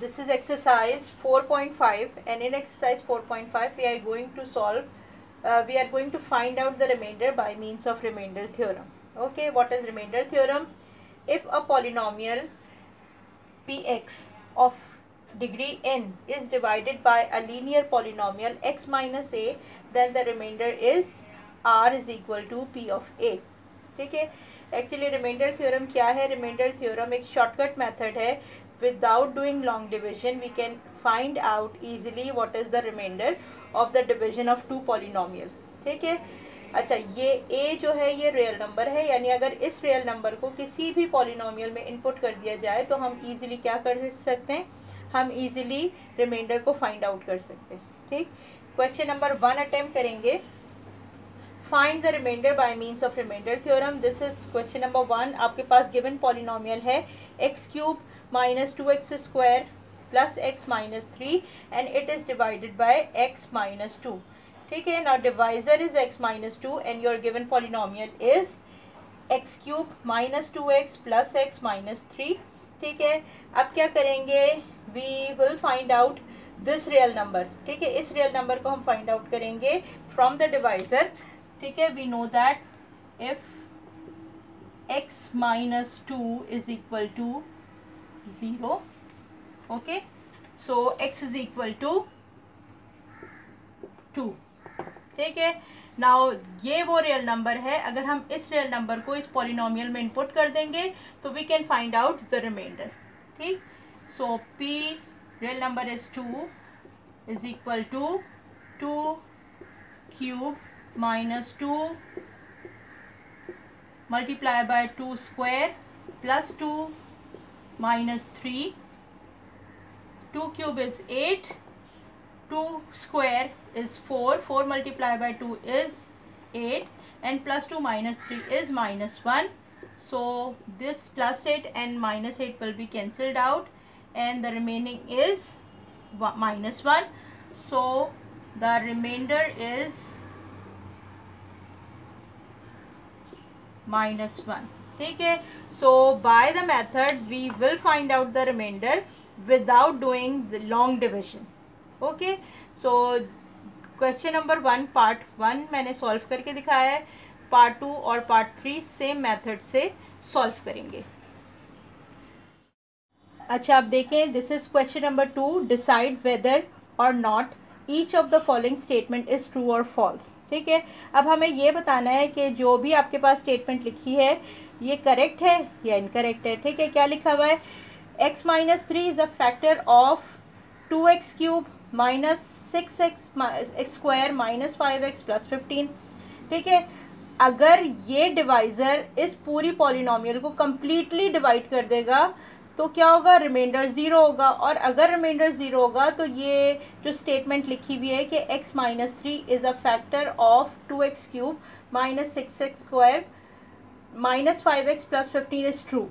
this is exercise 4.5, and in exercise 4.5 we are going to solve we are going to find out the remainder by means of remainder theorem. Okay, what is remainder theorem? If a polynomial px of degree n is divided by a linear polynomial x minus a, then the remainder is r is equal to p of a. ठीक है, actually reminder theorem क्या है? Remainder theorem एक shortcut method है. Without doing long division we can find out easily what is the remainder of the division of two polynomial. ठीक है. अच्छा, ये a जो है ये रियल नंबर है, यानी अगर इस रियल नंबर को किसी भी पॉलिनोमियल में इनपुट कर दिया जाए तो हम इजीली क्या कर सकते हैं? हम इजीली रिमाइंडर को फाइंड आउट कर सकते हैं. ठीक, क्वेश्चन नंबर 1 अटेम्प्ट करेंगे. Find the remainder by means of remainder theorem. This is question number 1. आपके पास गिवन पॉलिनोमियल है x cube minus 2x square plus x minus 3 and it is divided by x minus 2. ठीक है. Now divisor is x minus 2 and your given polynomial is x cube minus 2x plus x minus 3. ठीक है. अब क्या करेंगे? We will find out this real number. ठीक है, इस रियल नंबर को हम फाइंड आउट करेंगे फ्रॉम द डिवाइजर. ठीक है, we know that if x minus 2 is equal to 0. Okay, so x is equal to 2. ठीक है. नाउ ये वो रियल नंबर है. अगर हम इस रियल नंबर को इस पॉलिनोमियल में इनपुट कर देंगे तो we can find out the remainder. ठीक, so p real number is 2 is equal to 2 cube minus 2 multiply by 2 square plus 2 minus 3. 2 cube is 8. 2 square is 4. 4 multiplied by 2 is 8. And plus 2 minus 3 is minus 1. So this plus 8 and minus 8 will be cancelled out. And the remaining is minus 1. So the remainder is minus 1. ठीक है. So by the method we will find out the remainder without doing the long division. Okay, so question number 1 part 1 मैंने solve करके दिखाया है. Part 2 और part 3 same method से solve करेंगे. अच्छा, आप देखें, this is question number 2. Decide whether or not each of the following statement is true or false. ठीक है. अब हमें ये बताना है कि जो भी आपके पास स्टेटमेंट लिखी है ये करेक्ट है या इनकरेक्ट है. ठीक है. क्या लिखा हुआ है? x minus 3 is a factor of 2x cube minus 6x square minus 5x plus 15. ठीक है. अगर ये डिवाइजर इस पूरी पॉलिनोमियल को कंप्लीटली डिवाइड कर देगा तो क्या होगा? रिमाइंडर 0 होगा. और अगर रिमाइंडर 0 होगा तो ये जो स्टेटमेंट लिखी हुई है कि x minus 3 is a factor of 2x cube minus 6x square minus 5x plus 15 is true.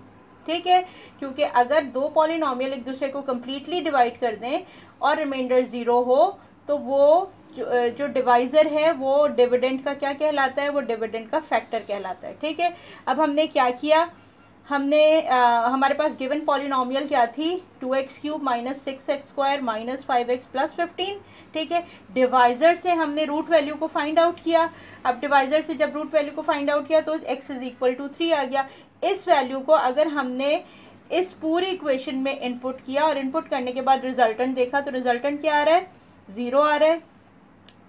ठीक है, क्योंकि अगर दो पॉलिनोमियल एक दूसरे को कम्प्लीटली डिवाइड कर दें और रिमाइंडर 0 हो तो वो जो डिवाइजर है वो डिविडेंड का क्या कहलाता है? वो डिविडेंड का फैक्टर कहलाता है. ठीक है. अब हमने क्या किया? हमने हमारे पास गिवन पॉलिनोमियल क्या थी? 2x cube minus 6x square minus 5x plus 15. ठीक है. डिवाइजर से हमने रूट वैल्यू को फाइंड आउट किया. अब डिवाइजर से जब रूट वैल्यू को फाइंड आउट किया तो x इज इक्वल टू 3 आ गया. इस वैल्यू को अगर हमने इस पूरी इक्वेशन में इनपुट किया और इनपुट करने के बाद रिजल्टेंट देखा तो रिजल्टेंट क्या आ रहा है? 0 आ रहा है.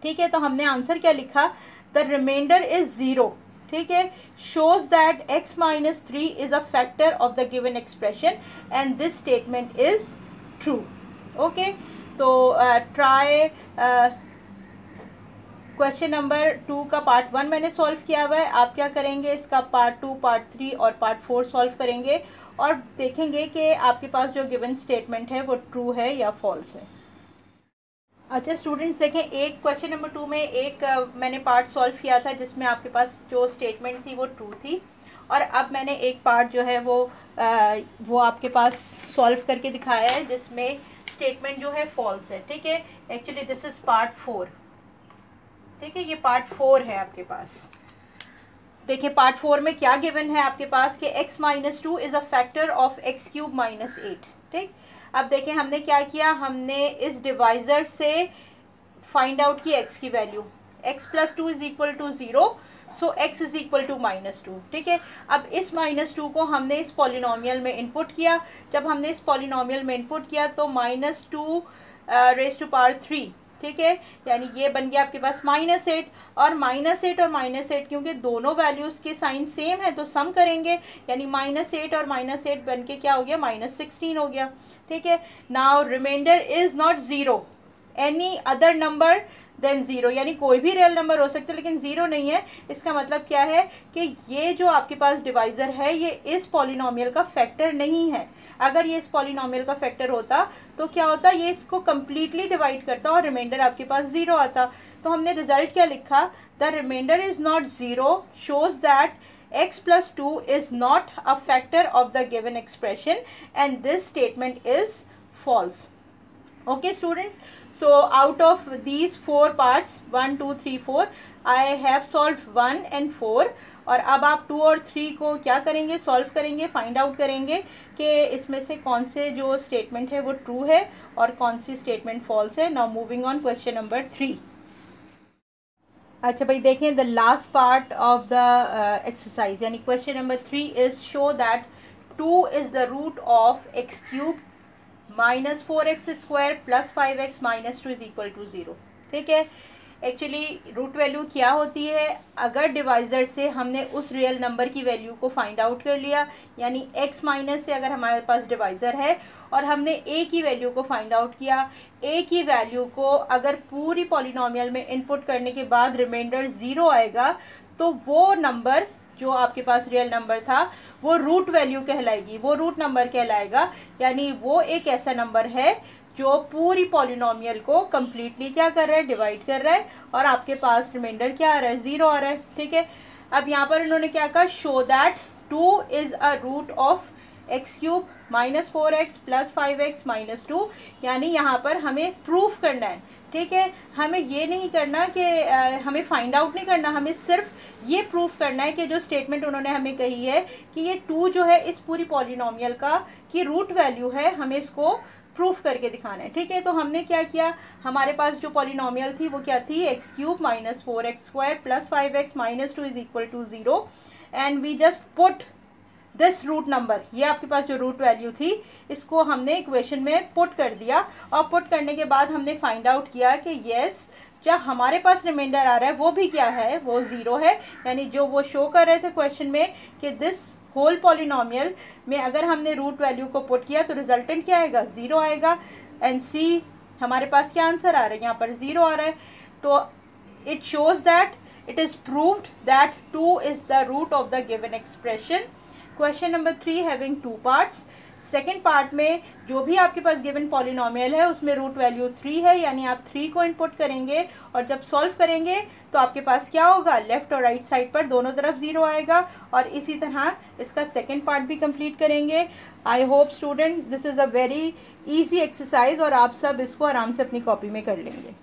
ठीक है. तो हमने आंसर क्या लिखा? The remainder is 0. ठीक है. shows that x minus 3 is a factor of the given expression and this statement is true. okay, तो try क्वेश्चन नंबर 2 का पार्ट 1 मैंने सॉल्व किया हुआ है. आप क्या करेंगे? इसका पार्ट 2, पार्ट 3 और पार्ट 4 सॉल्व करेंगे और देखेंगे कि आपके पास जो गिवन स्टेटमेंट है वो ट्रू है या फॉल्स है. अच्छा स्टूडेंट्स, देखें, एक क्वेश्चन नंबर 2 में एक मैंने पार्ट सॉल्व किया था जिसमें आपके पास जो स्टेटमेंट थी वो ट्रू थी, और अब मैंने एक पार्ट जो है वो आपके पास सॉल्व करके दिखाया है जिसमें स्टेटमेंट जो है फॉल्स है. ठीक है. Actually this is part 4. ठीक है, ये पार्ट 4 है आपके पास. देखिए पार्ट 4 में क्या गिवन है आपके पास कि x minus 2 is a factor of x cube minus 8. ठीक, अब देखें हमने क्या किया, हमने इस डिवाइजर से फाइंड आउट की x की value, x plus 2 is equal to 0, so x is equal to -2। ठीक है, अब इस -2 को हमने इस पॉलिनोमियल में इनपुट किया। जब हमने इस पॉलिनोमियल में इनपुट किया तो -2 रेज़ टू पावर 3, ठीक है, यानी ये बन गया आपके पास -8, और -8 और -8 क्योंकि दोनों वैल्यूज़ के साइन सेम है तो सम करेंगे, यानी -8 और -8 बन के क्या हो गया, -16 हो गया। ठीक है, now remainder is not 0, any other number than 0, यानी कोई भी रियल नंबर हो सकता है लेकिन 0 नहीं है। इसका मतलब क्या है कि ये जो आपके पास डिवाइजर है ये इस पॉलिनोमियल का फैक्टर नहीं है। अगर ये इस पॉलिनोमियल का फैक्टर होता तो क्या होता, ये इसको कम्प्लीटली डिवाइड करता और रिमाइंडर आपके पास 0 आता। तो हमने रिजल्ट क्या लिखा, the remainder is not 0 shows that x plus 2 is not a factor of the given expression and this statement is false. Okay students, so out of these 4 parts 1 2 3 4 I have solved 1 and 4, और अब आप 2 और 3 को क्या करेंगे, solve करेंगे, find out करेंगे कि इसमें से कौन से जो स्टेटमेंट है वो ट्रू है और कौन सी स्टेटमेंट फॉल्स है। Now moving on question number 3। अच्छा भाई देखें, the last part of the exercise यानी question number 3 is show that 2 is the root of x cube -4x² plus 5x -2 is equal to 0। ठीक है, एक्चुअली रूट वैल्यू क्या होती है, अगर डिवाइजर से हमने उस रियल नंबर की वैल्यू को फाइंड आउट कर लिया, यानी x माइनस से अगर हमारे पास डिवाइजर है और हमने a की वैल्यू को फाइंड आउट किया, a की वैल्यू को अगर पूरी पॉलिनोमियल में इनपुट करने के बाद रिमाइंडर 0 आएगा तो वो नंबर जो आपके पास रियल नंबर था वो रूट वैल्यू कहलाएगी, वो रूट नंबर कहलाएगा, यानी वो एक ऐसा नंबर है जो पूरी पॉलिनोमियल को कम्प्लीटली क्या कर रहा है, डिवाइड कर रहा है, और आपके पास रिमाइंडर क्या आ रहा है, 0 आ रहा है। ठीक है, अब यहाँ पर इन्होंने क्या कहा, show that 2 is a root of x cube -4x plus 5x -2, यानी यहाँ पर हमें प्रूफ करना है। ठीक है, हमें ये नहीं करना कि हमें फाइंड आउट नहीं करना, हमें सिर्फ ये प्रूफ करना है कि जो स्टेटमेंट उन्होंने हमें कही है कि ये 2 जो है इस पूरी पॉलिनोमियल का की रूट वैल्यू है, हमें इसको प्रूफ करके दिखाना है। ठीक है, तो हमने क्या किया, हमारे पास जो पॉलिनोमियल थी वो क्या थी, x cube -4x² plus 5x -2 is equal to 0, and we just put this root number, ये आपके पास जो रूट वैल्यू थी इसको हमने इक्वेशन में पुट कर दिया, और पुट करने के बाद हमने फाइंड आउट किया कि यस जब हमारे पास रिमाइंडर आ रहा है वो भी क्या है, वो 0 है, यानी जो वो शो कर रहे थे क्वेश्चन में कि दिस होल पॉलिनोमियल में अगर हमने रूट वैल्यू को पुट किया तो रिजल्टेंट क्या आएगा, 0 आएगा, एंड सी हमारे पास क्या आंसर आ रहा है, यहाँ पर 0 आ रहा है। तो it shows that it is proved that 2 is the root of the given expression. Question number 3 having 2 parts. Second part में जो भी आपके पास गिवन पॉलिनोमियल है उसमें रूट वैल्यू 3 है, यानी आप 3 को इनपुट करेंगे और जब सॉल्व करेंगे तो आपके पास क्या होगा, लेफ्ट और राइट साइड पर दोनों तरफ 0 आएगा, और इसी तरह इसका सेकेंड पार्ट भी कंप्लीट करेंगे। I hope student this is a very easy exercise और आप सब इसको आराम से अपनी कॉपी में कर लेंगे।